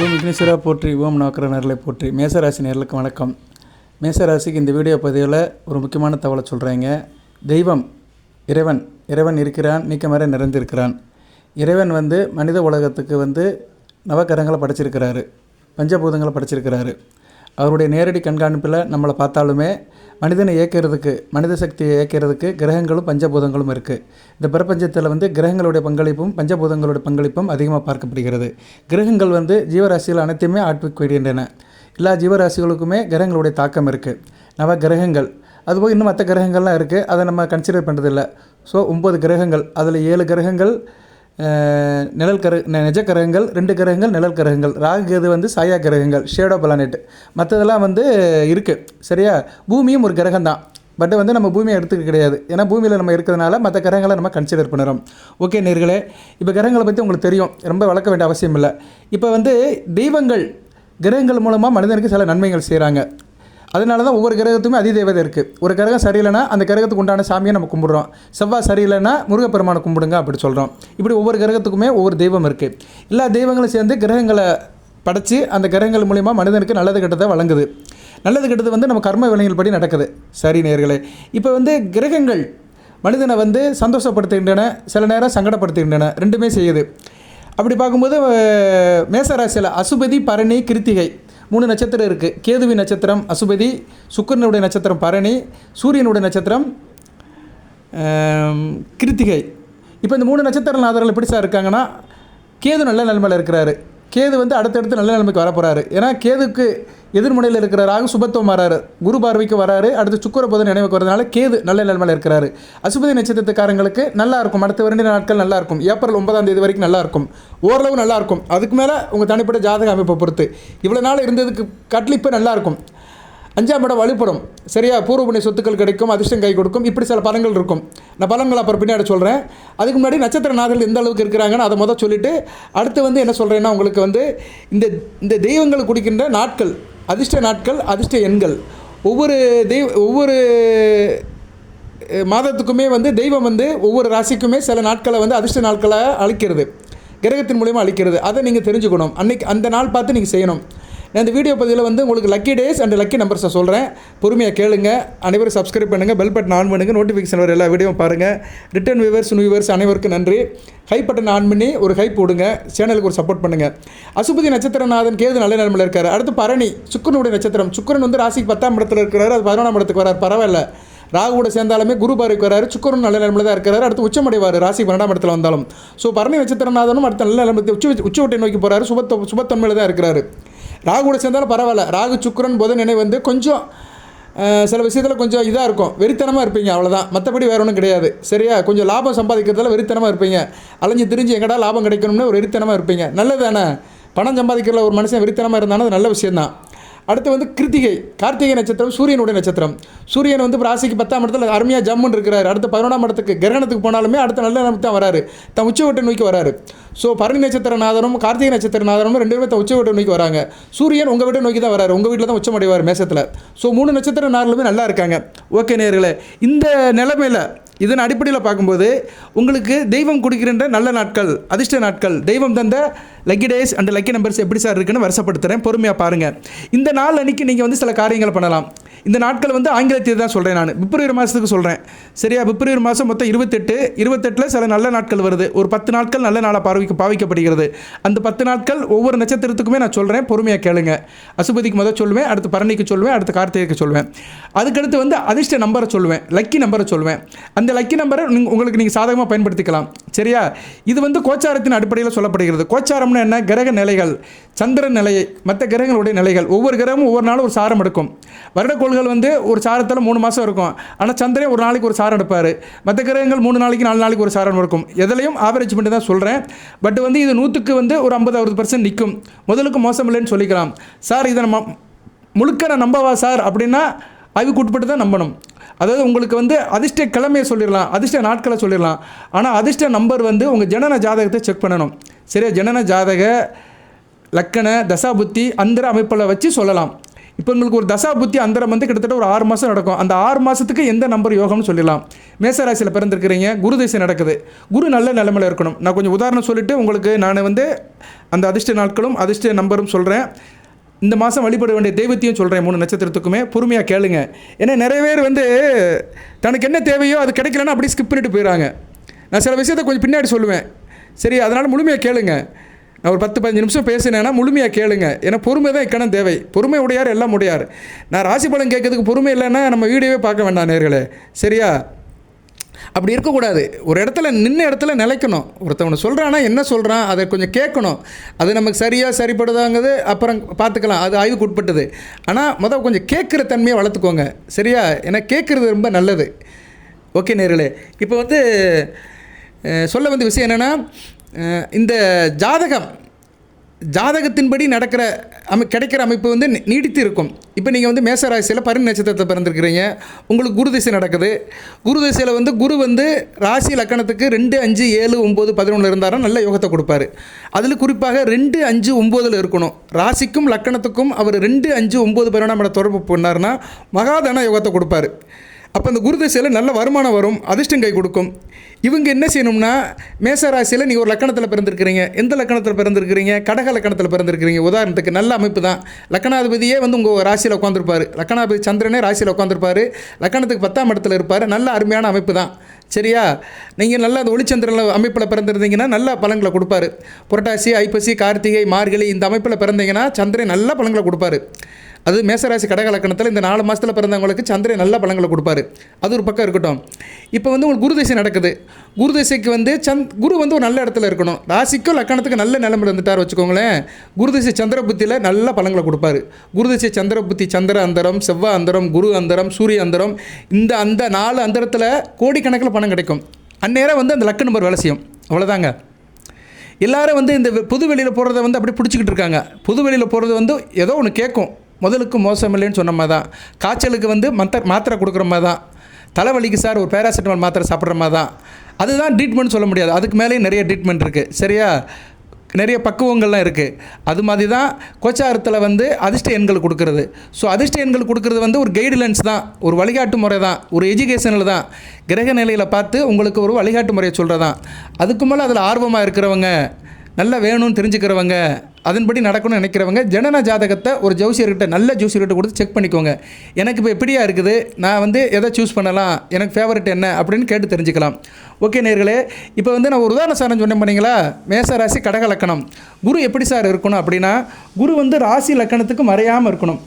ஓம் விக்னேஸ்வரா போற்றி, ஓம் நவக்கிர நேரலை போற்றி. மேசராசி நேர்களுக்கு வணக்கம். மேசராசிக்கு இந்த வீடியோ பதிவில் ஒரு முக்கியமான தகவலை சொல்கிறேங்க. தெய்வம் இறைவன் இருக்கிறான், நீக்கமர நிறைந்திருக்கிறான். இறைவன் மனித உலகத்துக்கு நவக்கிரகங்களை படைச்சிருக்கிறாரு, பஞ்சபூதங்களை படைச்சிருக்கிறாரு. அவருடைய நேரடி கண்காணிப்பில் நம்மளை பார்த்தாலுமே மனிதனை இயக்கிறதுக்கு, மனித சக்தியை இயக்கிறதுக்கு கிரகங்களும் பஞ்சபூதங்களும் இருக்குது. இந்த பிரபஞ்சத்தில் கிரகங்களுடைய பங்களிப்பும் பஞ்சபூதங்களுடைய பங்களிப்பும் அதிகமாக பார்க்கப்படுகிறது. கிரகங்கள் ஜீவராசிகள் அனைத்தையுமே ஆட்படுகின்றன. எல்லா ஜீவராசிகளுக்குமே கிரகங்களுடைய தாக்கம் இருக்குது. நவ கிரகங்கள், அதுபோல் இன்னும் மற்ற கிரகங்கள்லாம் இருக்குது, அதை நம்ம கன்சிடர் பண்ணுறதில்லை. ஸோ 9 கிரகங்கள், அதில் 7 கிரகங்கள் நிஜ கிரகங்கள், 2 கிரகங்கள் நிழல் கிரகங்கள். ராகு கேது சாயா கிரகங்கள், ஷேடோ பிளானெட். மற்றதெல்லாம் இருக்குது. சரியா? பூமியும் ஒரு கிரகம் தான், பட் நம்ம பூமியை எடுத்துக்க கிடையாது. ஏன்னா பூமியில் நம்ம இருக்கிறதுனால மற்ற கிரகங்களை நம்ம கன்சிடர் பண்ணுறோம். ஓகே நேர்களே, இப்போ கிரகங்களை பற்றி உங்களுக்கு தெரியும், ரொம்ப வளர்க்க வேண்டிய அவசியம் இல்லை. இப்போ தெய்வங்கள் கிரகங்கள் மூலமாக மனிதனுக்கு சில நன்மைகள் செய்கிறாங்க. அதனால தான் ஒவ்வொரு கிரகத்துக்குமே அதிதேவதை இருக்குது. ஒரு கிரகம் சரியில்லைனா அந்த கிரகத்துக்கு உண்டான சாமியை நம்ம கும்பிட்றோம். செவ்வாய் சரியில்லைன்னா முருகப்பெருமானை கும்பிடுங்க அப்படி சொல்கிறோம். இப்படி ஒவ்வொரு கிரகத்துக்குமே ஒவ்வொரு தெய்வம் இருக்குது. எல்லா தெய்வங்களும் சேர்ந்து கிரகங்களை படைச்சி அந்த கிரகங்கள் மூலிமா மனிதனுக்கு நல்லது கெட்டதை வழங்குது. நல்லது கெட்டது நம்ம கர்ம வினைகள் படி நடக்குது. சரி நேர்களே, இப்போ கிரகங்கள் மனிதனை சந்தோஷப்படுத்துகின்றன, சில நேரம் சங்கடப்படுத்துகின்றன, ரெண்டுமே செய்யுது. அப்படி பார்க்கும்போது மேசராசியில் அசுபதி, பரணி, கிருத்திகை 3 நட்சத்திரம் இருக்குது. கேதுவின் நட்சத்திரம் அசுபதி, சுக்கிரனுடைய நட்சத்திரம் பரணி, சூரியனுடைய நட்சத்திரம் கிருத்திகை. இப்போ இந்த 3 நட்சத்திர நாதர்கள் எப்படி சார் இருக்காங்கன்னா, கேது நல்ல நிலைமையில் இருக்கிறாரு. கேது அடுத்தடுத்து நல்ல நிலைமைக்கு வரப்போகிறாரு. ஏன்னா கேதுக்கு எதிர்முனையில் இருக்கிற ராகு சுபத்துவம் வராரு, குரு பார்வைக்கு வராரு, அடுத்து சுக்கிர புதன் நினைவுக்கு வரதுனால கேது நல்ல நிலைமையில் இருக்கிறாரு. அசுபதி நட்சத்திரத்துக்காரங்களுக்கு நல்லா இருக்கும். அடுத்த 2 நாட்கள் நல்லா இருக்கும். ஏப்ரல் 9ஆம் தேதி வரைக்கும் நல்லா இருக்கும், ஓரளவு நல்லா இருக்கும். அதுக்கு மேலே உங்கள் தனிப்பட்ட ஜாதக அமைப்பை பொறுத்து இவ்வளோ நாள் இருந்ததுக்கு கட்லிப்பு நல்லா இருக்கும். 5ஆம் இடம் வலுப்படும். சரியா? பூர்வ புண்ணிய சொத்துக்கள் கிடைக்கும், அதிர்ஷ்டம் கை கொடுக்கும். இப்படி சில பலன்கள் இருக்கும். நான் பலன்களை அப்புறம் பின்னாடி சொல்கிறேன். அதுக்கு முன்னாடி நட்சத்திர நாதர்கள் எந்த அளவுக்கு இருக்கிறாங்கன்னு அதை முதல் சொல்லிவிட்டு அடுத்து என்ன சொல்கிறேன்னா, உங்களுக்கு இந்த தெய்வங்கள் குடிக்கின்ற நாட்கள், அதிர்ஷ்ட நாட்கள், அதிர்ஷ்ட எண்கள், ஒவ்வொரு மாதத்துக்குமே தெய்வம் ஒவ்வொரு ராசிக்குமே சில நாட்களை அதிர்ஷ்ட நாட்களை அளிக்கிறது, கிரகத்தின் மூலிமா அளிக்கிறது. அதை நீங்கள் தெரிஞ்சுக்கணும். அன்றைக்கி அந்த நாள் பார்த்து நீங்கள் செய்யணும். நான் இந்த வீடியோ பதிவில் உங்களுக்கு லக்கி டேஸ் அண்ட் லக்கி நம்பர்ஸை சொல்கிறேன். பொறுமையாக கேளுங்க. அனைவரும் சப்ஸ்கிரைப் பண்ணுங்கள், பெல் பட்டன் ஆன் பண்ணுங்கள், நோட்டிஃபிகேஷன் வர எல்லா வீடியோவும் பாருங்கள். ரிட்டர்ன் வியூவர்ஸ், நியூ வியூவர்ஸ் அனைவருக்கும் நன்றி. ஹை பட்டன் ஆன் பண்ணி ஒரு ஹை போடுங்க, சேனலுக்கு ஒரு சப்போர்ட் பண்ணுங்கள். அசுபதி நட்சத்திரநாதன் கேது நல்ல நிலைமையில் இருக்கார். அடுத்து பரணி, சுக்கிரனுடைய நட்சத்திரம். சுக்கிரன் ராசிக்கு 10ஆம் இடத்துல இருக்கிறாரு, அது 11ஆம் இடத்துக்கு வரார். பரவாயில்ல, ராகு கூட சேர்ந்தாலுமே குரு பார்வைக்கு வராரு. சுக்கிரன் நல்ல நிலைமையில் தான் இருக்கிறாரு. அடுத்து உச்சமடைவார் ராசி 12ஆம் இடத்துல வந்தாலும். ஸோ பரணி நட்சத்திரநாதனும் அடுத்த நல்ல நிலைமை உச்சவட்டை நோக்கி போகிறாரு, சுபத்தன்மையில் தான் இருக்கிறாரு. ராகு கூட சேர்ந்தாலும் பரவாயில்ல. ராகு சுக்கிரன் புதன் நினை கொஞ்சம் சில விஷயத்தில் கொஞ்சம் இதாக இருக்கும், வெறித்தனமாக இருப்பீங்க, அவ்வளோதான். மற்றபடி வேறு ஒன்றும் கிடையாது. சரியா? கொஞ்சம் லாபம் சம்பாதிக்கிறதுல வெறித்தனமாக இருப்பீங்க. அலைஞ்சு திரிஞ்சு எங்கடா லாபம் கிடைக்கணும்னு ஒரு வெறித்தனமாக இருப்பீங்க. நல்லது தானே? பணம் சம்பாதிக்கிறதுல ஒரு மனுஷன் வெறித்தனமாக இருந்தாலும் அது நல்ல விஷயந்தான். அடுத்து கிருத்திகை, கார்த்திகை நட்சத்திரம், சூரியனுடைய நட்சத்திரம். சூரியன் ராசிக்கு 10ஆம் இடத்துல அருமையாக ஜம்முன்னு இருக்கிறார். அடுத்து 11ஆம் இடத்துக்கு கிரகணத்துக்கு போனாலுமே அடுத்த நல்ல நிலைமை தான் வராரு, தன் உச்சவட்டை நோக்கி வராரு. ஸோ பரணி நட்சத்திர நாதனும் கார்த்திகை நட்சத்திர நாதனும் 2 பேரும் தன் உச்சவட்டை நோக்கி வராங்க. சூரியன் உங்கள் வீட்டை நோக்கி தான் வராரு, உங்கள் வீட்டில் தான் உச்சமடைவார் மேசத்தில். ஸோ 3 நட்சத்திர நாதலுமே நல்லா இருக்காங்க. ஓகே நேர்களே, இந்த நிலைமையில் இதன் அடிப்படையில் பார்க்கும்போது உங்களுக்கு தெய்வம் கொடுக்கின்ற நல்ல நாட்கள், அதிர்ஷ்ட நாட்கள், தெய்வம் தந்த lucky days and lucky numbers எப்படி சார் இருக்குன்னு வருஷப்படுத்துகிறேன். பொறுமையாக பாருங்கள். இந்த நாள் அன்றைக்கி நீங்கள் சில காரியங்கள் பண்ணலாம். இந்த நாட்கள் ஆங்கிலத்தில் தான் சொல்கிறேன், நான் பிப்ரவரி மாதத்துக்கு சொல்கிறேன். சரியா? பிப்ரவரி மாதம் மொத்தம் 28 சில நல்ல நாட்கள் வருது. ஒரு 10 நாட்கள் நல்ல நாளாக பாவிக்கப்படுகிறது. அந்த 10 நாட்கள் ஒவ்வொரு நட்சத்திரத்துக்குமே நான் சொல்கிறேன், பொறுமையாக கேளுங்க. அசுபதிக்கு முதல் சொல்லுவேன், அடுத்து பரணிக்கு சொல்லுவேன், அடுத்து கார்த்திகைக்கு சொல்லுவேன். அதுக்கடுத்து அதிர்ஷ்ட நம்பரை சொல்லுவேன், லக்கி நம்பரை சொல்லுவேன். அந்த லக்கி நம்பரை உங்களுக்கு நீங்கள் சாதகமாக பயன்படுத்திக்கலாம். சரியா? இது கோச்சாரத்தின் அடிப்படையில் சொல்லப்படுகிறது. கோச்சாரம்னு என்ன? கிரக நிலைகள், சந்திரன் நிலையை, மற்ற கிரகங்களுடைய நிலைகள். ஒவ்வொரு கிரகமும் ஒவ்வொரு நாளும் ஒரு சாரம் எடுக்கும். வருடக்கோள்கள் ஒரு சாரத்தில் 3 மாதம் இருக்கும். ஆனால் சந்திரன் ஒரு நாளைக்கு ஒரு சாரம் எடுப்பார். மற்ற கிரகங்கள் 3 நாளைக்கு 4 நாளைக்கு ஒரு சாரம் இருக்கும். எதுலையும் ஆவரேஜ் பண்ணி தான் சொல்கிறேன். பட் இது 100க்கு ஒரு 50-60% நிற்கும். முதலுக்கு மோசம் இல்லைன்னு சொல்லிக்கலாம். சார் இதை நம்ம முழுக்க நான் நம்பவா சார் அப்படின்னா அதுக்கு உட்பட்டு தான் நம்பணும். அதாவது உங்களுக்கு அதிர்ஷ்ட கிழமையை சொல்லிடலாம், அதிர்ஷ்ட நாட்களை சொல்லிடலாம். ஆனால் அதிர்ஷ்ட நம்பர் உங்கள் ஜனன ஜாதகத்தை செக் பண்ணணும். சரியா? ஜனன ஜாதக, லக்கண, தசாபுத்தி, அந்தர அமைப்பில் வச்சு சொல்லலாம். இப்போ உங்களுக்கு ஒரு தசா புத்தி அந்தரம் வந்து கிட்டத்தட்ட ஒரு 6 மாதம் நடக்கும். அந்த 6 மாதத்துக்கு எந்த நம்பர் யோகம்னு சொல்லிடலாம். மேசராசியில் பிறந்திருக்கிறீங்க, குரு திசை நடக்குது. குரு நல்ல நிலைமையில் இருக்கணும். நான் கொஞ்சம் உதாரணம் சொல்லிவிட்டு உங்களுக்கு நான் வந்து அந்த அதிர்ஷ்ட நாட்களும் அதிர்ஷ்ட நம்பரும் சொல்கிறேன். இந்த மாதம் வழிபட வேண்டிய தெய்வத்தையும் சொல்கிறேன். 3 நட்சத்திரத்துக்குமே பொறுமையாக கேளுங்க. ஏன்னா நிறைய பேர் வந்து தனக்கு என்ன தேவையோ அது கிடைக்கலன்னா அப்படியே ஸ்கிப் பண்ணிட்டு போயிடறாங்க. நான் சில விஷயத்தை கொஞ்சம் பின்னாடி சொல்லுவேன். சரி, அதனால் முழுமையாக கேளுங்க. நான் ஒரு 10-15 நிமிஷம் பேசினேன்னா முழுமையாக கேளுங்க. ஏன்னா பொறுமை தான் இக்கணம் தேவை. பொறுமை உடையார் எல்லாம் உடையார். நான் ராசி பலன் கேட்கறதுக்கு பொறுமை இல்லைன்னா நம்ம வீடியோவே பார்க்க வேண்டாம் நேர்களே. சரியா? அப்படி இருக்கக்கூடாது. ஒரு இடத்துல நின்ன இடத்துல நிலைக்கணும். ஒருத்தவனை சொல்கிறான்னா என்ன சொல்கிறான் அதை கொஞ்சம் கேட்கணும். அது நமக்கு சரியாக சரிப்படுதாங்கிறது அப்புறம் பார்த்துக்கலாம். அது ஆய்வுக்கு உட்பட்டது. ஆனால் கொஞ்சம் கேட்குற தன்மையை வளர்த்துக்கோங்க. சரியா? ஏன்னா கேட்குறது ரொம்ப நல்லது. ஓகே நேர்களே, இப்போ வந்து சொல்ல வந்த விஷயம் என்னென்னா, இந்த ஜாதகத்தின்படி கிடைக்கிற அமைப்பு வந்து நீடித்து இருக்கும். இப்போ நீங்கள் வந்து மேசராசியில் பரணி நட்சத்திரத்தை பிறந்திருக்கிறீங்க. உங்களுக்கு குரு திசை நடக்குது. குரு திசையில் வந்து குரு வந்து ராசி லக்கணத்துக்கு 2, 5, 7, 9, 11 இருந்தாலும் நல்ல யோகத்தை கொடுப்பாரு. அதில் குறிப்பாக 2, 5, 9 இருக்கணும். ராசிக்கும் லக்கணத்துக்கும் அவர் 2, 5, 9, 11 தொடர்பு பண்ணார்னா மகாதன யோகத்தை கொடுப்பாரு. அப்போ அந்த குரு திசையில் நல்ல வருமானம் வரும், அதிர்ஷ்டம் கை கொடுக்கும். இவங்க என்ன செய்யணும்னா, மேசராசியில் நீங்கள் ஒரு லக்கணத்தில் பிறந்திருக்கிறீங்க. எந்த லக்கணத்தில் பிறந்திருக்கிறீங்க? கடக லக்கணத்தில் பிறந்திருக்கிறீங்க. உதாரணத்துக்கு நல்ல அமைப்பு தான். லக்கணாதிபதியே வந்து உங்கள் ராசியில் உட்காந்துருப்பார். லக்கணாதிபதி சந்திரனே ராசியில் உட்காந்துருப்பார். லக்கணத்துக்கு 10ஆம் இடத்துல இருப்பார். நல்ல அருமையான அமைப்பு தான். சரியா? நீங்கள் நல்ல அந்த ஒளிச்சந்திரன் அமைப்பில் பிறந்திருந்தீங்கன்னா நல்ல பலன்களை கொடுப்பாரு. புரட்டாசி, ஐப்பசி, கார்த்திகை, மார்கழி இந்த அமைப்பில் பிறந்தீங்கன்னா சந்திரன் நல்ல பலன்களை கொடுப்பாரு. அது மேசராசி கடக லக்கணத்தில் இந்த 4 மாதத்தில் பிறந்தவங்களுக்கு சந்திரன் நல்ல பலன்களை கொடுப்பாரு. அது ஒரு பக்கம் இருக்கட்டும். இப்போ வந்து உங்களுக்கு குரு திசை நடக்குது. குரு திசைக்கு வந்து குரு வந்து ஒரு நல்ல இடத்துல இருக்கணும். ராசிக்கும் லக்கணத்துக்கு நல்ல நிலைமையில் இருந்துட்டார் வச்சுக்கோங்களேன். குரு திசை சந்திர புத்தியில் நல்ல பலன்களை கொடுப்பாரு. குரு திசை சந்திர புத்தி, சந்திர அந்தரம், செவ்வாய் அந்தரம், குரு அந்தரம், சூரிய அந்தரம், அந்த 4 அந்தரத்தில் கோடிக்கணக்கில் பணம் கிடைக்கும். அந்நேரம் வந்து அந்த லக்க நம்பர் வேலை செய்யும். அவ்வளோதாங்க. எல்லோரும் வந்து இந்த பொது வெளியில் போகிறத வந்து அப்படி பிடிச்சிக்கிட்டு இருக்காங்க. பொது வெளியில் போகிறது வந்து ஏதோ ஒன்று கேட்கும். முதலுக்கு மோசம் இல்லைன்னு சொன்ன மாதிரி தான். காய்ச்சலுக்கு வந்து மாத்திரை கொடுக்குற மாதிரி தான். தலைவலிக்கு சார் ஒரு பேராசிட்டமால் மாத்திரை சாப்பிட்ற மாதிரி தான். அதுதான் ட்ரீட்மெண்ட் சொல்ல முடியாது. அதுக்கு மேலேயும் நிறைய ட்ரீட்மெண்ட் இருக்குது. சரியா? நிறைய பக்குவங்கள்லாம் இருக்குது. அது மாதிரி தான் கோச்சாரத்தில் வந்து அதிர்ஷ்ட எண்கள் கொடுக்குறது. ஸோ அதிர்ஷ்ட எண்கள் கொடுக்குறது வந்து ஒரு கைட்லைன்ஸ் தான், ஒரு வழிகாட்டு முறை தான், ஒரு எஜுகேஷனில் தான். கிரக நிலையில் பார்த்து உங்களுக்கு ஒரு வழிகாட்டு முறையை சொல்கிறது தான். அதுக்கு மேலே அதில் ஆர்வமாக இருக்கிறவங்க, நல்லா வேணும்னு தெரிஞ்சுக்கிறவங்க, அதன்படி நடக்கணும்னு நினைக்கிறவங்க ஜனன ஜாதகத்தை ஒரு ஜோசியர்கிட்ட, நல்ல ஜோசியர்கிட்ட கொடுத்து செக் பண்ணிக்கோங்க. எனக்கு இப்போ எப்படியா இருக்குது, நான் வந்து எதை சூஸ் பண்ணலாம், எனக்கு ஃபேவரட் என்ன அப்படின்னு கேட்டு தெரிஞ்சுக்கலாம். ஓகே நேர்களே, இப்போ வந்து நான் ஒரு உதாரண சாரம் சொன்னேன் பண்ணிங்களா. மேசராசி கடக லக்கணம். குரு எப்படி சார் இருக்கணும் அப்படின்னா, குரு வந்து ராசி லக்கணத்துக்கு மறையாமல் இருக்கணும்.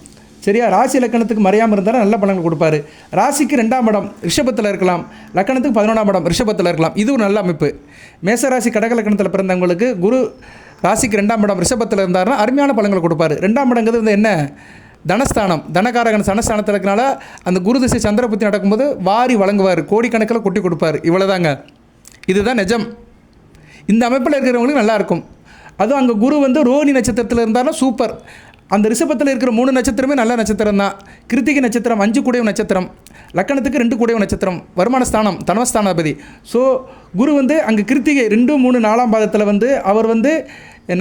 சரியா? ராசி லக்கணத்துக்கு மறையாமல் இருந்தாலும் நல்ல பலன்கள் கொடுப்பாரு. ராசிக்கு 2ஆம் இடம் ரிஷபத்தில் இருக்கலாம், லக்கணத்துக்கு 11ஆம் இடம் ரிஷபத்தில் இருக்கலாம். இது ஒரு நல்ல அமைப்பு. மேசராசி கடக லக்கணத்தில் பிறந்தவங்களுக்கு குரு ராசிக்கு 2ஆம் இடம் ரிஷபத்தில் இருந்தாருன்னா அருமையான பலன்களை கொடுப்பாரு. 2ஆம் இடங்கிறது வந்து என்ன? தனஸ்தானம். தனகாரகன் தனஸ்தானத்தில் இருக்கனால அந்த குரு திசை சந்திர புத்தி நடக்கும்போது வாரி வழங்குவார், கோடிக்கணக்கில் கொட்டி கொடுப்பார். இவ்வளோதாங்க. இதுதான் நிஜம். இந்த அமைப்பில் இருக்கிறவங்களுக்கு நல்லாயிருக்கும். அதுவும் அங்கே குரு வந்து ரோஹிணி நட்சத்திரத்தில் இருந்தாலும் சூப்பர். அந்த ரிஷபத்தில் இருக்கிற 3 நட்சத்திரமே நல்ல நட்சத்திரம் தான். கிருத்திகை நட்சத்திரம் 5 கூடிய நட்சத்திரம், லக்கணத்துக்கு 2 கூடிய நட்சத்திரம், வருமான ஸ்தானம், தனவஸ்தானாபதி. ஸோ குரு வந்து அங்கே கிருத்திகை 2, 3, 4ஆம் பாதத்தில் வந்து அவர் வந்து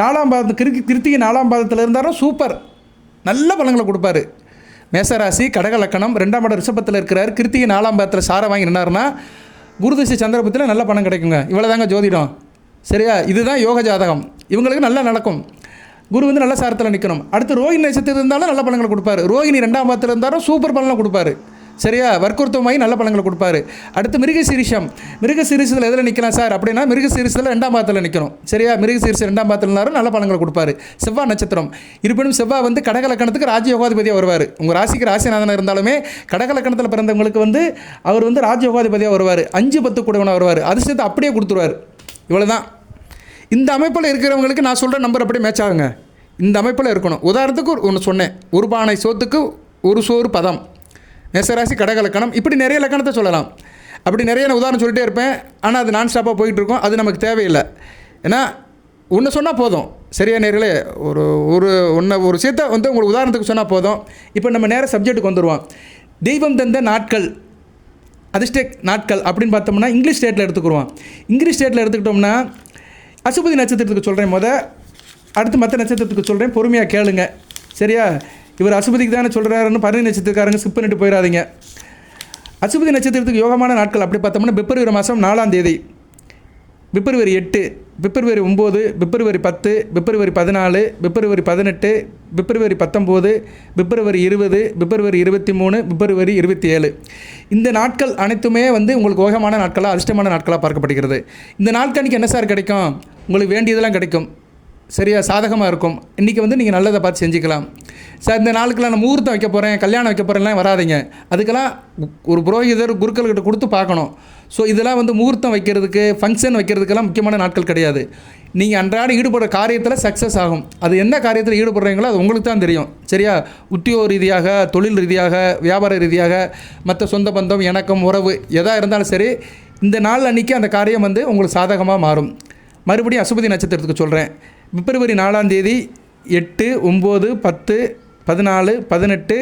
4ஆம் பாதம் கிருத்திகை 4ஆம் பாதத்தில் இருந்தாலும் சூப்பர், நல்ல பலன்களை கொடுப்பாரு. மேசராசி கடக லக்கணம் 2ஆம் இடம் ரிஷபத்தில் இருக்கிறார். கிருத்திகை 4ஆம் பாதத்தில் சாரை வாங்கி நின்னார்னா குருதிசை சந்திரபத்தில் நல்ல பணம் கிடைக்குங்க. இவ்வளோதாங்க ஜோதிடம். சரியா? இதுதான் யோக ஜாதகம். இவங்களுக்கு நல்லா நடக்கும். குரு வந்து நல்ல சாரத்தில் நிற்கணும். அடுத்து ரோஹிணி நட்சத்திரம் இருந்தாலும் நல்ல பலன்களை கொடுப்பாரு. ரோஹிணி 2ஆம் பாதத்தில் இருந்தாலும் சூப்பர் பலனை கொடுப்பாரு. சரியா? வர்க்கோர்த்தமாகி நல்ல பலன்களை கொடுப்பாரு. அடுத்து மிருகசீரிஷம். மிருகசீரிஷத்தில் எதில் நிற்கலாம் சார் அப்படின்னா மிருகசீரிஷத்தில் 2ஆம் பாதத்தில் நிற்கணும். சரியா? மிருகசீரிஷம் 2ஆம் பாதத்தில்னாலும் நல்ல பலன்களை கொடுப்பாரு. செவ்வாய் நட்சத்திரம். இருப்பினும் செவ்வாய் வந்து கடக லக்கணத்துக்கு ராஜயோகாதிபதியாக வருவார். உங்கள் ராசிக்கு ராசிநாதனாக இருந்தாலுமே கடக லக்கணத்தில் பிறந்தவங்களுக்கு வந்து அவர் வந்து ராஜயோகாதிபதியாக வருவார். 5, 10 கூடவனாக வருவார். அதிர்ஷ்டத்தை அப்படியே கொடுத்துருவார். இவ்வளோதான். இந்த அமைப்பில் இருக்கிறவங்களுக்கு நான் சொல்கிற நம்பர் அப்படியே மேட்ச் ஆகுங்க. இந்த அமைப்பில் இருக்கணும். உதாரணத்துக்கு ஒன்று சொன்னேன், ஒரு பானை சோத்துக்கு ஒரு சோறு பதம். மேசராசி கடக லக்கணம். இப்படி நிறைய லக்கணத்தை சொல்லலாம். அப்படி நிறைய நான் உதாரணம் சொல்லிட்டே இருப்பேன். ஆனால் அது நான் ஸ்டாப்பாக போயிட்டுருக்கோம். அது நமக்கு தேவையில்லை. ஏன்னா ஒன்று சொன்னால் போதும். சரியா நேர்களே? ஒரு விஷயத்தை வந்து உங்களுக்கு உதாரணத்துக்கு சொன்னால் போதும். இப்போ நம்ம நேர சப்ஜெக்ட்டுக்கு வந்துடுவோம். தெய்வம் தந்த நாட்கள், அதிர்ஷ்ட நாட்கள் அப்படின்னு பார்த்தோம்னா இங்கிலீஷ் ஸ்டேட்டில் எடுத்துக்குருவோம். இங்கிலீஷ் ஸ்டேட்டில் எடுத்துக்கிட்டோம்னா அசுபதி நட்சத்திரத்துக்கு சொல்கிறேன் அடுத்து மற்ற நட்சத்திரத்துக்கு சொல்கிறேன். பொறுமையாக கேளுங்க. சரியா? இவர் அசுபதிக்கு தானே சொல்கிறாருன்னு பரணி நட்சத்திரக்காரங்க ஸ்கிப் பண்ணிட்டு போயிடாதீங்க. அசுபதி நட்சத்திரத்துக்கு யோகமான நாட்கள் அப்படி பார்த்தோம்னா பிப்ரவரி மாதம் 4ஆம் தேதி, பிப்ரவரி 8, பிப்ரவரி 9, பிப்ரவரி 10, பிப்ரவரி 14, பிப்ரவரி 18, பிப்ரவரி 19, பிப்ரவரி 20, பிப்ரவரி 23, பிப்ரவரி 27. இந்த நாட்கள் அனைத்துமே வந்து உங்களுக்கு யோகமான நாட்களாக அதிர்ஷ்டமான நாட்களாக பார்க்கப்படுகிறது. இந்த நாட்களுக்கு என்ன சார் கிடைக்கும்? உங்களுக்கு வேண்டியதெல்லாம் கிடைக்கும். சரியா, சாதகமாக இருக்கும். இன்றைக்கி வந்து நீங்கள் நல்லதை பார்த்து செஞ்சுக்கலாம். சார் இந்த நாளுக்கெல்லாம் நான் முகூர்த்தம் வைக்க போகிறேன், கல்யாணம் வைக்க போகிறேன்லாம் வராதிங்க. அதுக்கெல்லாம் ஒரு புரோகிதர் குருக்கள்கிட்ட கொடுத்து பார்க்கணும். ஸோ இதெல்லாம் வந்து முகூர்த்தம் வைக்கிறதுக்கு, ஃபங்க்ஷன் வைக்கிறதுக்கெல்லாம் முக்கியமான நாட்கள் கிடையாது. நீங்கள் அன்றாட ஈடுபடுற காரியத்தில் சக்ஸஸ் ஆகும். அது என்ன காரியத்தில் ஈடுபடுறீங்களோ அது உங்களுக்கு தான் தெரியும். சரியா, உத்தியோக ரீதியாக, தொழில் ரீதியாக, வியாபார ரீதியாக, மற்ற சொந்த பந்தம், இணக்கம், உறவு எதாக இருந்தாலும் சரி, இந்த நாள் அன்றைக்கி அந்த காரியம் வந்து உங்களுக்கு சாதகமாக மாறும். மறுபடியும் அசுபதி நட்சத்திரத்துக்கு சொல்கிறேன். பிப்ரவரி 4ஆம் தேதி 8, 9, 10, 14, 18,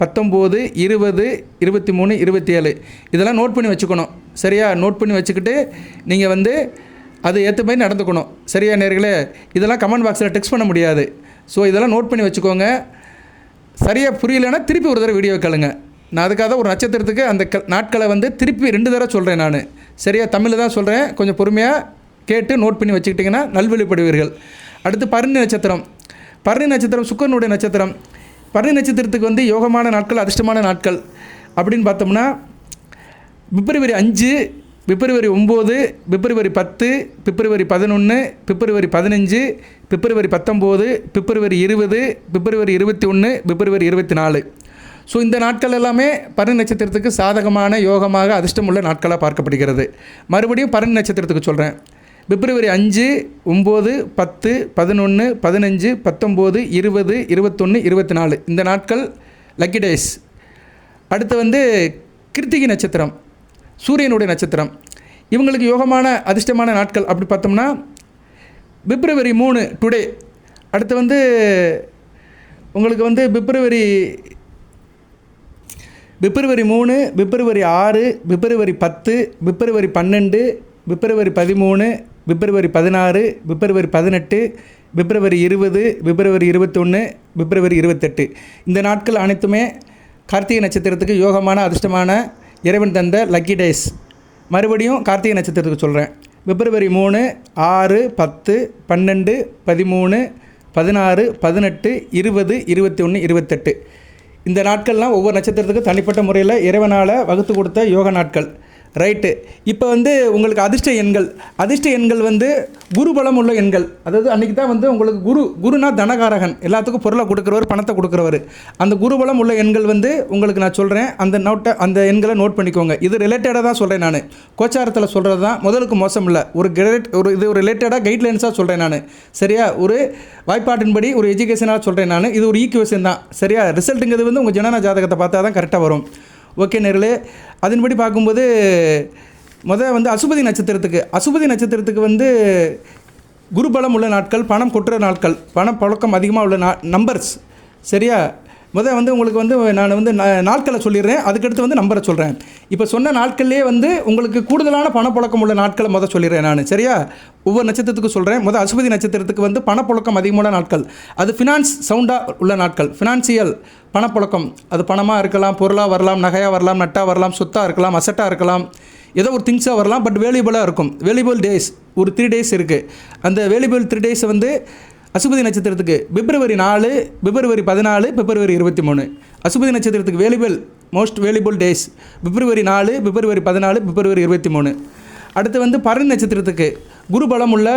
19, 20, 23, 27 இதெல்லாம் நோட் பண்ணி வச்சுக்கணும். சரியா, நோட் பண்ணி வச்சுக்கிட்டு நீங்கள் வந்து அது ஏற்ற மாதிரி நடந்துக்கணும். சரியா நேர்களே, இதெல்லாம் கமெண்ட் பாக்ஸில் டெக்ஸ்ட் பண்ண முடியாது. ஸோ இதெல்லாம் நோட் பண்ணி வச்சுக்கோங்க. சரியாக புரியலைன்னா திருப்பி ஒரு தடவை வீடியோ கேளுங்க. நான் அதுக்காக தான் ஒரு நட்சத்திரத்துக்கு அந்த நாட்களை வந்து திருப்பி 2 தடவை சொல்கிறேன் நான். சரியா, தமிழில் தான் சொல்கிறேன். கொஞ்சம் பொறுமையாக கேட்டு நோட் பண்ணி வச்சுக்கிட்டிங்கன்னா நல்வழிப்படுவீர்கள். அடுத்து பரணி நட்சத்திரம். பரணி நட்சத்திரம் சுக்கிரனுடைய நட்சத்திரம். பரணி நட்சத்திரத்துக்கு வந்து யோகமான நாட்கள், அதிர்ஷ்டமான நாட்கள் அப்படின்னு பார்த்தோம்னா பிப்ரவரி 5, பிப்ரவரி 9, பிப்ரவரி 10, பிப்ரவரி 11, பிப்ரவரி 15, பிப்ரவரி 19, பிப்ரவரி 20, பிப்ரவரி 21, பிப்ரவரி 24. ஸோ இந்த நாட்கள் எல்லாமே பரணி நட்சத்திரத்துக்கு சாதகமான, யோகமாக, அதிர்ஷ்டமுள்ள நாட்களாக பார்க்கப்படுகிறது. மறுபடியும் பரணி நட்சத்திரத்துக்கு சொல்கிறேன். பிப்ரவரி 5, 9, 10, 11, 15, 19, 20, 21, 24 இந்த நாட்கள் லக்கி டேஸ். அடுத்து வந்து கிருத்திகை நட்சத்திரம், சூரியனுடைய நட்சத்திரம். இவங்களுக்கு யோகமான அதிர்ஷ்டமான நாட்கள் அப்படி பார்த்தோம்னா பிப்ரவரி 3 டுடே. அடுத்து வந்து உங்களுக்கு வந்து பிப்ரவரி 3, பிப்ரவரி 6, பிப்ரவரி 10, பிப்ரவரி 12, பிப்ரவரி 13, பிப்ரவரி 16, பிப்ரவரி 18, பிப்ரவரி 20, பிப்ரவரி 21, பிப்ரவரி 28 இந்த நாட்கள் அனைத்துமே கார்த்திகை நட்சத்திரத்துக்கு யோகமான, அதிர்ஷ்டமான, இறைவன் தந்த லக்கி டேஸ். மறுபடியும் கார்த்திகை நட்சத்திரத்துக்கு சொல்கிறேன். பிப்ரவரி 3, 6, 10, 12, 13, 16, 18, 20, 21, 28 இந்த நாட்கள்லாம் ஒவ்வொரு நட்சத்திரத்துக்கும் தனிப்பட்ட முறையில் இறைவனால் வகுத்து கொடுத்த யோக நாட்கள். ரைட்டு. இப்போ வந்து உங்களுக்கு அதிர்ஷ்ட எண்கள் வந்து குருபலம் உள்ள எண்கள். அதாவது அன்றைக்கி தான் வந்து உங்களுக்கு குருனா தனகாரகன், எல்லாத்துக்கும் பொருளை கொடுக்குறவர், பணத்தை கொடுக்குறவர். அந்த குருபலம் உள்ள எண்கள் வந்து உங்களுக்கு நான் சொல்கிறேன். அந்த எண்களை நோட் பண்ணிக்கோங்க. இது ரிலேட்டடாக தான் சொல்கிறேன் நான். கோச்சாரத்தில் சொல்கிறது தான் முதலுக்கு மோசம் இல்லை. இது ஒரு ரிலேட்டடாக கைட்லைன்ஸாக சொல்கிறேன் நான். சரியா, ஒரு வாய்ப்பாட்டின்படி ஒரு எஜுகேஷனாக சொல்கிறேன் நான். இது ஒரு ஈக்குவேஷன் தான். சரியா, ரிசல்ட்டுங்கிறது வந்து உங்கள் ஜனன ஜாதகத்தை பார்த்தா தான் கரெக்டாக வரும். ஓகே நேர்களே, அதன்படி பார்க்கும்போது வந்து அசுபதி நட்சத்திரத்துக்கு வந்து குருபலம் உள்ள நாட்கள், பணம் கொட்டுற நாட்கள், பணப்பழக்கம் அதிகமாக உள்ள நம்பர்ஸ். சரியா, வந்து உங்களுக்கு வந்து நான் வந்து நாட்களை சொல்லிடுறேன். அதுக்கடுத்து வந்து நம்பரை சொல்கிறேன். இப்போ சொன்ன நாட்கள்லேயே வந்து உங்களுக்கு கூடுதலான பணப்பழக்கம் உள்ள நாட்களை சொல்லிடுறேன் நான். சரியா, ஒவ்வொரு நட்சத்திரத்துக்கு சொல்கிறேன். அசுபதி நட்சத்திரத்துக்கு வந்து பணப்பழக்கம் அதிகமான நாட்கள், அது ஃபினான்ஸ் சவுண்டாக உள்ள நாட்கள். ஃபினான்சியல் பணப்பழக்கம், அது பணமாக இருக்கலாம், பொருளாக வரலாம், நகையாக வரலாம், நட்டாக வரலாம், சொத்தாக இருக்கலாம், அசட்டாக இருக்கலாம், ஏதோ ஒரு திங்ஸாக வரலாம். பட் வேல்யூபிளாக இருக்கும். வேல்யூபிள் டேஸ் ஒரு 3 days இருக்குது. அந்த வேல்யூபிள் 3 days வந்து அசுபதி நட்சத்திரத்துக்கு பிப்ரவரி 4, பிப்ரவரி 14, பிப்ரவரி 23. அசுபதி நட்சத்திரத்துக்கு மோஸ்ட் வேல்யூபிள் டேஸ் பிப்ரவரி 4, பிப்ரவரி 14, பிப்ரவரி 23. அடுத்து வந்து பரணி நட்சத்திரத்துக்கு குருபலம் உள்ள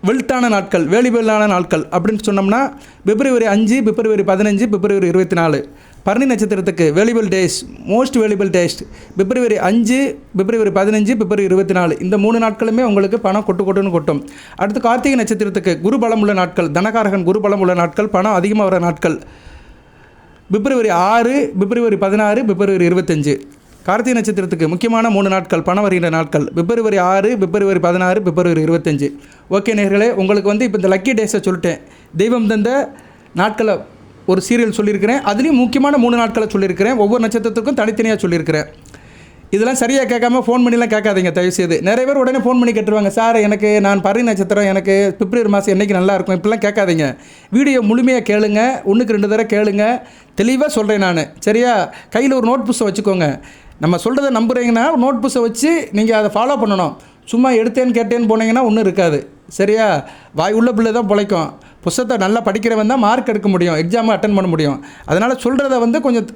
வெல்த்தான நாட்கள், வேல்யூபிளான நாட்கள் அப்படின்னு சொன்னோம்னா பிப்ரவரி 5, பிப்ரவரி 15, பிப்ரவரி 24. பரணி நட்சத்திரத்துக்கு valuable days, most valuable days February 5, February 15, February 24. இந்த 3 நாட்களுமே உங்களுக்கு பணம் கொட்டுன்னு கொட்டும். அடுத்து கார்த்திகை நட்சத்திரத்துக்கு குருபலம் உள்ள நாட்கள், தனகாரகன் குருபலம் உள்ள நாட்கள், பணம் அதிகமாக வர நாட்கள் பிப்ரவரி 6, பிப்ரவரி 16, பிப்ரவரி 25. கார்த்திகை நட்சத்திரத்துக்கு முக்கியமான 3 நாட்கள், பணம் வருகின்ற நாட்கள் பிப்ரவரி 6, பிப்ரவரி 16, பிப்ரவரி 25. ஓகே நேர்களே, உங்களுக்கு வந்து இப்போ இந்த லக்கி டேஸை சொல்லிட்டேன். தெய்வம் தந்த நாட்களை ஒரு சீரியல் சொல்லியிருக்கிறேன். அதுலேயும் முக்கியமான 3 நாட்களை சொல்லியிருக்கிறேன். ஒவ்வொரு நட்சத்திரத்துக்கும் தனித்தனியாக சொல்லியிருக்கிறேன். இதெல்லாம் சரியாக கேட்காம ஃபோன் பண்ணிலாம் கேட்காதீங்க தயவுசெய்து. நிறைய பேர் உடனே ஃபோன் பண்ணி கேட்டுருவாங்க, சார் எனக்கு நான் பரணி நட்சத்திரம் எனக்கு பிப்ரவரி மாதம் என்றைக்கு நல்லாயிருக்கும், இப்படிலாம் கேட்காதீங்க. வீடியோ முழுமையாக கேளுங்க, 1க்கு 2 தடவை கேளுங்க, தெளிவாக சொல்கிறேன் நான். சரியா? கையில் ஒரு நோட் புஸ்தகம் வச்சுக்கோங்க. நம்ம சொல்கிறத நம்புறீங்கன்னா நோட் புஸ்தகம் வச்சு நீங்கள் அதை ஃபாலோ பண்ணணும். சும்மா எடுத்தேன்னு கேட்டேன்னு போனீங்கன்னா ஒன்றும் இருக்காது. சரியா? வாய் உள்ள பிள்ளை தான் பிழைக்கும். புஸ்தகத்தை நல்லா படிக்கிறவன் தான் மார்க் எடுக்க முடியும், எக்ஸாமை அட்டன் பண்ண முடியும். அதனால் சொல்கிறத வந்து கொஞ்சம்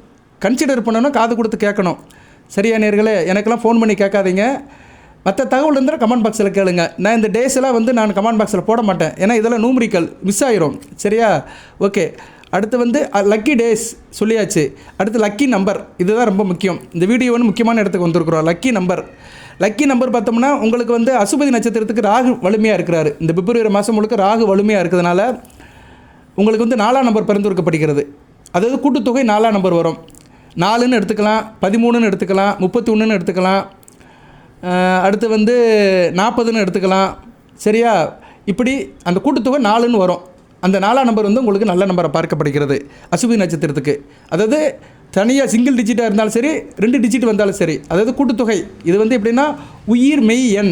கன்சிடர் பண்ணணும், காது கொடுத்து கேட்கணும். சரியா நேர்களே? எனக்கெல்லாம் ஃபோன் பண்ணி கேட்காதீங்க. மற்ற தகவல் இருந்தால் கமெண்ட் பாக்ஸில் கேளுங்க. நான் இந்த டேஸ் எல்லாம் வந்து நான் கமெண்ட் பாக்ஸில் போட மாட்டேன், ஏன்னா இதெல்லாம் நியூமரிக்கல் மிஸ் ஆயிரும். சரியா? ஓகே. அடுத்து வந்து லக்கி டேஸ் சொல்லியாச்சு. அடுத்து லக்கி நம்பர், இதுதான் ரொம்ப முக்கியம். இந்த வீடியோ வந்து முக்கியமான இடத்துக்கு வந்திருக்கிறோம். லக்கி நம்பர் பார்த்தோம்னா உங்களுக்கு வந்து அசுபதி நட்சத்திரத்துக்கு ராகு வலிமையாக இருக்கிறாரு. இந்த பிப்ரவரி மாதம் முழுக்க ராகு வலிமையாக இருக்கிறதுனால உங்களுக்கு வந்து 4ஆம் நம்பர் பரிந்துரைக்கப்படுகிறது. அதாவது கூட்டுத்தொகை 4ஆம் நம்பர் வரும். 4ன்னு எடுத்துக்கலாம், 13ன்னு எடுத்துக்கலாம், 31ன்னு எடுத்துக்கலாம், அடுத்து வந்து 40ன்னு எடுத்துக்கலாம். சரியா? இப்படி அந்த கூட்டுத்தொகை 4ன்னு வரும். அந்த 4ஆம் நம்பர் வந்து உங்களுக்கு நல்ல நம்பரை பார்க்கப்படுகிறது அசுபதி நட்சத்திரத்துக்கு. அதாவது தனியாக சிங்கிள் டிஜிட்டாக இருந்தாலும் சரி, 2 டிஜிட் வந்தாலும் சரி, அதாவது கூட்டுத்தொகை. இது வந்து எப்படின்னா உயிர் மெய் எண்,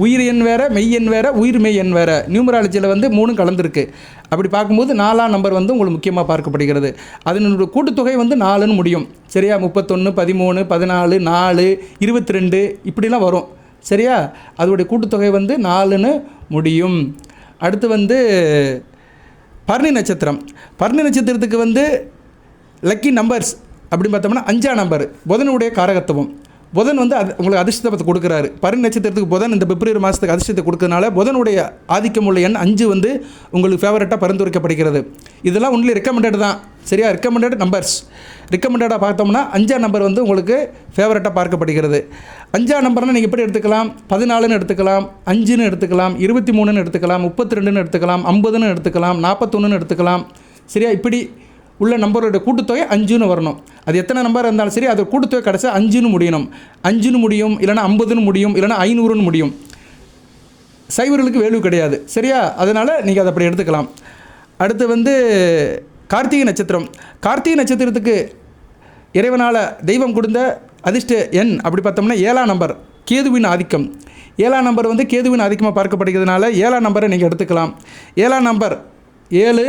உயிர் எண் வேறு, மெய் எண் வேறு, உயிர் மெய் எண் வேறு. நியூமராலஜியில் வந்து 3 கலந்துருக்கு. அப்படி பார்க்கும்போது 4ஆம் நம்பர் வந்து உங்களுக்கு முக்கியமாக பார்க்கப்படுகிறது. அதனுடைய கூட்டுத்தொகை வந்து 4ன்னு முடியும். சரியா? 31, 13, 14, 4, 22 இப்படிலாம் வரும். சரியா? அதோடைய கூட்டுத்தொகை வந்து 4ன்னு முடியும். அடுத்து வந்து பரணி நட்சத்திரத்துக்கு வந்து லக்கி நம்பர்ஸ் அப்படின்னு பார்த்தோம்னா 5ஆம் நம்பர் புதனுடைய காரகத்துவம். புதன் வந்து உங்களுக்கு அதிர்ஷ்டத்தை கொடுக்குறாரு. பரணி நட்சத்திரத்துக்கு புதன் இந்த பிப்ரவரி மாதத்துக்கு அதிர்ஷ்டத்தை கொடுக்கறதுனால புதனுடைய ஆதிக்கம் உள்ள எண் 5 வந்து உங்களுக்கு ஃபேவரட்டாக பரிந்துரைக்கப்படுகிறது. இதெல்லாம் ஒன்லி ரெக்கமெண்டட் தான். சரியா? Recommended numbers. ரெக்கமெண்டடாக பார்த்தோம்னா 5ஆம் நம்பர் வந்து உங்களுக்கு ஃபேவரட்டாக பார்க்கப்படுகிறது. 5ஆம் நம்பர்னால் நீங்கள் எப்படி எடுத்துக்கலாம்? 14ன்னு எடுத்துக்கலாம், 5ன்னு எடுத்துக்கலாம், 23ன்னு எடுத்துக்கலாம், 32ன்னு எடுத்துக்கலாம், 50ன்னு எடுத்துக்கலாம், 41ன்னு எடுத்துக்கலாம். சரியா? இப்படி உள்ள நம்பரோட கூட்டுத்தொகை 5ன்னு வரணும். அது எத்தனை நம்பர் இருந்தாலும் சரி, அது கூட்டுத்தொகை கடைசி 5ன்னு முடியணும். 5ன்னு முடியும், இல்லைனா 50ன்னு முடியும், இல்லைனா 500ன்னு முடியும். சைவர்களுக்கு வேல்யூ கிடையாது. சரியா? அதனால் நீங்கள் அதை அப்படி எடுத்துக்கலாம். அடுத்து வந்து கார்த்திகை நட்சத்திரத்துக்கு இறைவனால் தெய்வம் கொடுத்த அதிர்ஷ்ட எண் அப்படி பார்த்தோம்னா 7ஆம் நம்பர் கேதுவின் ஆதிக்கம். 7ஆம் நம்பர் வந்து கேதுவின் ஆதிக்கமாக பார்க்கப்படுகிறதுனால 7ஆம் நம்பரை நீங்கள் எடுத்துக்கலாம். 7ஆம் நம்பர் 7,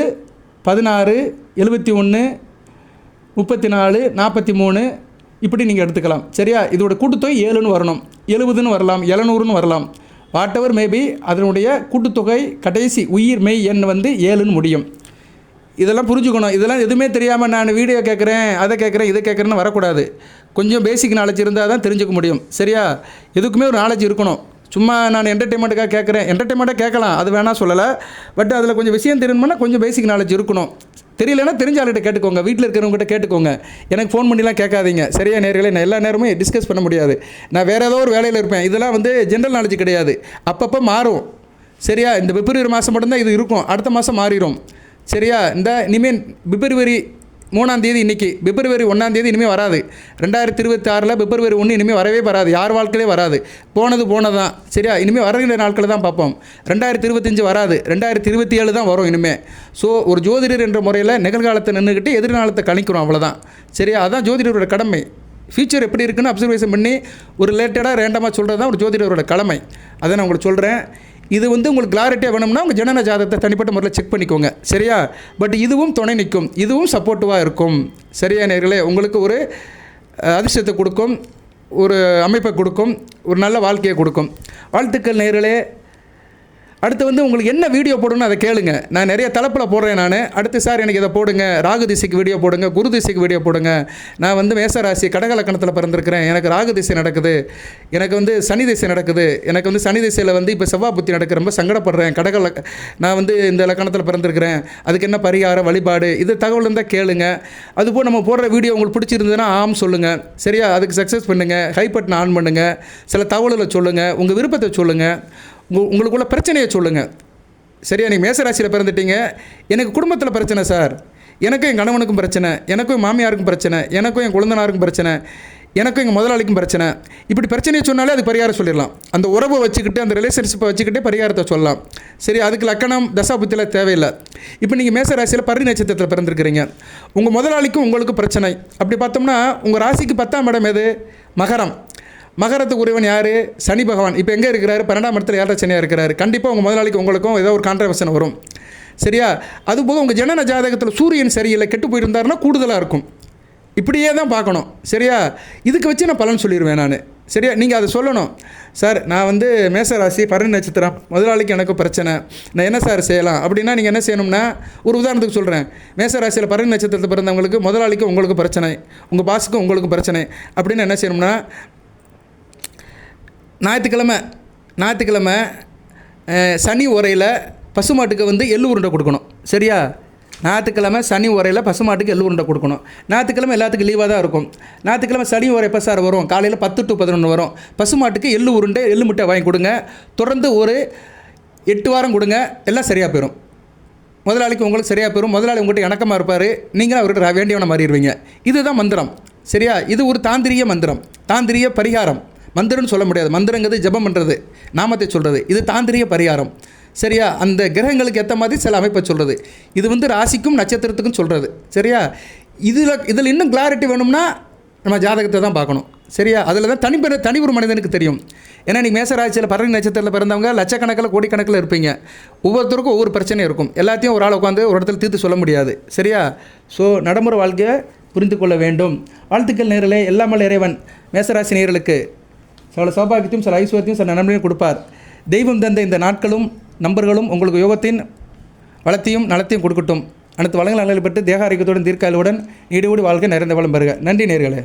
16, 71, 34, 43 இப்படி நீங்கள் எடுத்துக்கலாம். சரியா? இதோட கூட்டுத்தொகை 7ன்னு வரணும், 70ன்னு வரலாம், 700ன்னு வரலாம். வாட் எவர் மேபி அதனுடைய கூட்டுத்தொகை கடைசி உயிர் மெய் எண் வந்து 7ன்னு முடியும். இதெல்லாம் புரிஞ்சுக்கணும். இதெல்லாம் எதுவுமே தெரியாமல் நான் வீடியோ கேட்குறேன், அதை கேட்குறேன், இதை கேட்குறேன்னு வரக்கூடாது. கொஞ்சம் பேசிக் நாலேஜ் இருந்தால் தான் தெரிஞ்சுக்க முடியும். சரியா? எதுக்குமே ஒரு நாலேஜ் இருக்கணும். சும்மா நான் என்டர்டெயின்மெண்ட்டுக்காக கேட்குறேன், என்டர்டெயின்மெண்ட்டாக கேட்கலாம், அது வேணால் சொல்லலை. பட் அதில் கொஞ்சம் விஷயம் தெரியணும்னா கொஞ்சம் பேசிக் நாலேஜ் இருக்கணும். தெரியலன்னா தெரிஞ்ச ஆள்கிட்ட கேட்டுக்கோங்க, வீட்டில் இருக்கிறவங்ககிட்ட கேட்டுக்கோங்க. எனக்கு ஃபோன் பண்ணிலாம் கேட்காதீங்க. சரியா நேர்களே? நான் எல்லா நேரமும் டிஸ்கஸ் பண்ண முடியாது. நான் வேறு ஏதோ ஒரு வேலையில் இருப்பேன். இதெல்லாம் வந்து ஜென்ரல் நாலேஜ் கிடையாது, அப்பப்போ மாறும். சரியா? இந்த பிப்ரவரி மாதம் மட்டும்தான் இது இருக்கும், அடுத்த மாதம் மாறிடும். சரியா? இந்த இனிமேல் பிப்ரவரி 3ஆம் தேதி இன்றைக்கி, பிப்ரவரி 1ஆம் தேதி இனிமேல் வராது. 2026 பிப்ரவரி 1 இனிமேல் வரவே வராது, யார் வாழ்க்கையிலே வராது. போனது தான். சரியா? இனிமேல் வருகிற நாட்களை தான் பார்ப்போம். 2025 வராது, 2027 தான் வரும் இனிமேல். ஸோ ஒரு ஜோதிடர் என்ற முறையில் நிகழ்காலத்தை நின்றுக்கிட்டு எதிர்காலத்தை கணிக்கிறோம், அவ்வளோதான். சரியா? அதுதான் ஜோதிடரோட கடமை. ஃபியூச்சர் எப்படி இருக்குன்னு அப்சர்வேஷன் பண்ணி ஒரு ரிலேட்டடாக ரேண்டமாக சொல்கிறது தான் ஒரு ஜோதிடரோட கடமை. அதை நான் உங்களுக்கு சொல்கிறேன். இது வந்து உங்களுக்கு கிளாரிட்டியாக வேணும்னா உங்கள் ஜனன ஜாதகத்தை தனிப்பட்ட முறையில் செக் பண்ணிக்கோங்க. சரியா? பட் இதுவும் துணை நிற்கும், இதுவும் சப்போர்ட்டிவாக இருக்கும். சரியா நேர்களே? உங்களுக்கு ஒரு அதிர்ஷ்டத்தை கொடுக்கும், ஒரு அமைப்பை கொடுக்கும், ஒரு நல்ல வாழ்க்கையை கொடுக்கும். வாழ்த்துக்கள் நேர்களே. அடுத்து வந்து உங்களுக்கு என்ன வீடியோ போடணும்னு அதை கேளுங்க. நான் நிறைய தலைப்பில் போடுறேன். நான் அடுத்து சார் எனக்கு இதை போடுங்க, ராகு திசைக்கு வீடியோ போடுங்க, குரு திசைக்கு வீடியோ போடுங்க. நான் வந்து மேசராசி கடகலக்கணத்தில் பிறந்திருக்கிறேன், எனக்கு ராகு திசை நடக்குது, எனக்கு வந்து சனி திசை நடக்குது, எனக்கு வந்து சனி திசையில் வந்து இப்போ செவ்வாய் புத்தி நடக்கு, ரொம்ப சங்கடப்படுறேன், நான் வந்து இந்த லக்கணத்தில் பிறந்திருக்கிறேன், அதுக்கு என்ன பரிகாரம் வழிபாடு, இது தகவல் இருந்தால் கேளுங்க. அதுபோல் நம்ம போடுற வீடியோ உங்களுக்கு பிடிச்சிருந்ததுன்னா ஆம் சொல்லுங்கள். சரியா? அதுக்கு சக்ஸஸ் பண்ணுங்கள், ஹை பட்டன் ஆன் பண்ணுங்கள், சில தகவல்களை சொல்லுங்கள், உங்கள் விருப்பத்தை சொல்லுங்கள், உங்களுக்குள்ள பிரச்சனையை சொல்லுங்கள். சரியா? நீங்கள் மேசராசியில் பிறந்துட்டீங்க, எனக்கு குடும்பத்தில் பிரச்சனை சார், எனக்கும் என் கணவனுக்கும் பிரச்சனை, எனக்கும் என் மாமியாருக்கும் பிரச்சனை, எனக்கும் என் குழந்தனாருக்கும் பிரச்சனை, எனக்கும் எங்கள் முதலாளிக்கும் பிரச்சனை, இப்படி பிரச்சனையை சொன்னாலே அதுக்கு பரிகாரம் சொல்லிடலாம். அந்த உறவை வச்சுக்கிட்டு, அந்த ரிலேஷன்ஷிப்பை வச்சுக்கிட்டே பரிகாரத்தை சொல்லலாம். சரி? அதுக்கு லக்கணம் தசாபுத்தியில் தேவையில்லை. இப்போ நீங்கள் மேசராசியில் பரணி நட்சத்திரத்தில் பிறந்திருக்கிறீங்க, உங்கள் முதலாளிக்கும் உங்களுக்கு பிரச்சனை. அப்படி பார்த்தோம்னா உங்கள் ராசிக்கு 10ஆம் இடம் எது? மகரம். மகரத்துக்கு உரியவன் யார்? சனி பகவான். இப்போ எங்கே இருக்கிறாரு? 12ஆம் இடத்துல 7 சனியாக இருக்கிறாரு. கண்டிப்பாக உங்கள் முதலாளிக்கு உங்களுக்கும் ஏதோ ஒரு கான்ட்ரவர்ஷன் வரும். சரியா? அதுபோக உங்கள் ஜனன ஜாதகத்தில் சூரியன் சரியில்லை, கெட்டு போயிருந்தாருன்னா கூடுதலாக இருக்கும். இப்படியே தான் பார்க்கணும். சரியா? இதுக்கு வச்சு நான் பலன் சொல்லிடுவேன் நான். சரியா? நீங்கள் அதை சொல்லணும். சார் நான் வந்து மேசராசி பரணி நட்சத்திரம், முதலாளிக்கு எனக்கு பிரச்சனை, நான் என்ன சார் செய்யலாம் அப்படின்னா நீங்கள் என்ன செய்யணும்னா, ஒரு உதாரணத்துக்கு சொல்கிறேன். மேசராசியில் பரணி நட்சத்திரத்தில் பிறந்தவங்களுக்கு முதலாளிக்கு உங்களுக்கு பிரச்சனை, உங்கள் பாஸுக்கும் உங்களுக்கு பிரச்சனை அப்படின்னு என்ன செய்யணும்னா, ஞாயிற்றுக்கிழமை சனி உரையில் பசுமாட்டுக்கு வந்து எள்ளு உருண்டை கொடுக்கணும். சரியா? ஞாயிற்றுக்கிழமை சனி உரையில் பசுமாட்டுக்கு எள்ளு உருண்டை கொடுக்கணும். ஞாயிற்றுக்கிழமை எல்லாத்துக்கும் லீவாக தான் இருக்கும். ஞாயிற்றுக்கிழமை சனி உரை எப்போ சார் வரும்? காலையில் 10 to 11 வரும். பசுமாட்டுக்கு எள்ளு உருண்டை எள்ளு முட்டை வாங்கி கொடுங்க. தொடர்ந்து ஒரு 8 வாரம் கொடுங்க. எல்லாம் சரியாக போயிடும். முதலாளிக்கு உங்களுக்கு சரியாக போயிடும். முதலாளி உங்கள்கிட்ட இணக்கமாக இருப்பார். நீங்கள் அவர்கிட்ட வேண்டியவனை மாறிடுவீங்க. இதுதான் மந்திரம். சரியா? இது ஒரு தாந்திரிய மந்திரம், தாந்திரிய பரிகாரம். மந்திரம்னு சொல்ல முடியாது. மந்திரங்கிறது ஜபம் பண்ணுறது, நாமத்தை சொல்கிறது. இது தாந்திரிய பரிகாரம். சரியா? அந்த கிரகங்களுக்கு ஏற்ற மாதிரி சில அமைப்பை சொல்கிறது. இது வந்து ராசிக்கும் நட்சத்திரத்துக்கும் சொல்கிறது. சரியா? இதில் இன்னும் கிளாரிட்டி வேணும்னா நம்ம ஜாதகத்தை தான் பார்க்கணும். சரியா? அதில் தான் தனி ஒரு மனிதனுக்கு தெரியும். ஏன்னா நீங்கள் மேசராசியில் பரணி நட்சத்திரத்தில் பிறந்தவங்க லட்சக்கணக்கில் கோடிக்கணக்கில் இருப்பீங்க. ஒவ்வொருத்தருக்கும் ஒவ்வொரு பிரச்சனையும் இருக்கும். எல்லாத்தையும் ஒரு ஆள் உட்காந்து ஒரு இடத்துல தீர்த்து சொல்ல முடியாது. சரியா? ஸோ நடைமுறை வாழ்க்கையை புரிந்து கொள்ள வேண்டும். வாழ்த்துக்கள் நேயர்களே. எல்லாமல் இறைவன் மேசராசி நேயர்களுக்கு சில சௌபாகியத்தையும் சில ஐஸ்வர்யத்தையும் சில நன்மையும் கொடுப்பார். தெய்வம் தந்த இந்த நாட்களும் நம்பர்களும் உங்களுக்கு யோகத்தின் வளத்தையும் நலத்தையும் கொடுக்கட்டும். அனைத்து வளங்கள் பெற்று தேக ஆரோக்கியத்துடன் தீர்க்காயுடன் ஈடுபடி வாழ்க்கை நிறைந்த வளம் பெறுக. நன்றி நேயர்களே.